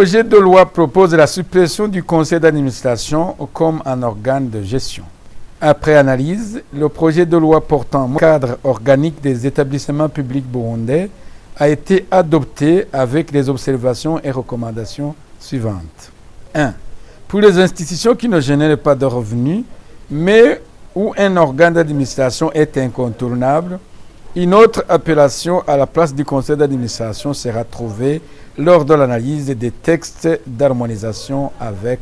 projet de loi propose la suppression du conseil d'administration comme un organe de gestion. Après analyse, le projet de loi portant cadre organique des établissements publics burundais a été adopté avec les observations et recommandations suivantes. 1. Pour les institutions qui ne génèrent pas de revenus, mais où un organe d'administration est incontournable, une autre appellation à la place du conseil d'administration sera trouvée lors de l'analyse des textes d'harmonisation avec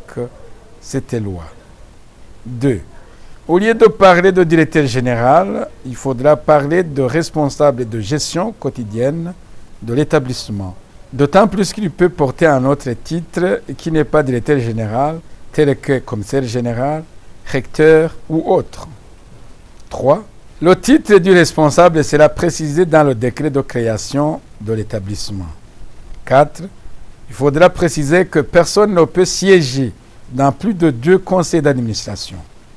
cette loi. 2. Au lieu de parler de directeur général, il faudra parler de responsable de gestion quotidienne de l'établissement. D'autant plus qu'il peut porter un autre titre qui n'est pas directeur général, tel que commissaire général, recteur ou autre. 3. Le titre du responsable sera précisé dans le décret de création de l'établissement. 4. Il faudra préciser que personne ne peut siéger dans plus de 2 conseils d'administration.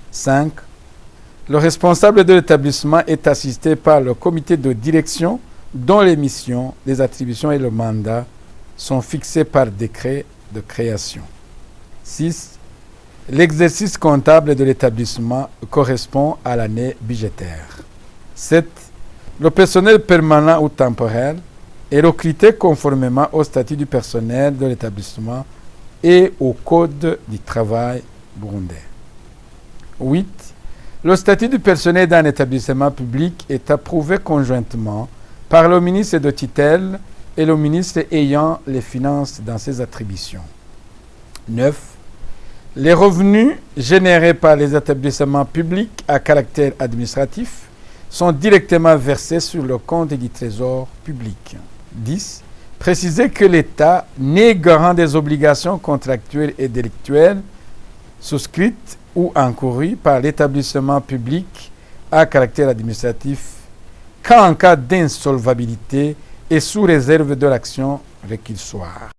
5. Le responsable de l'établissement est assisté par le comité de direction dont les missions, les attributions et le mandat sont fixés par décret de création. 6. L'exercice comptable de l'établissement correspond à l'année budgétaire. 7. Le personnel permanent ou temporaire est recruté conformément au statut du personnel de l'établissement et au code du travail burundais. 8. Le statut du personnel d'un établissement public est approuvé conjointement par le ministre de tutelle et le ministre ayant les finances dans ses attributions. 9. Les revenus générés par les établissements publics à caractère administratif sont directement versés sur le compte du trésor public. 10. Préciser que l'État n'est garant des obligations contractuelles et délictuelles souscrites ou encourues par l'établissement public à caractère administratif qu'en cas d'insolvabilité et sous réserve de l'action réquisitoire.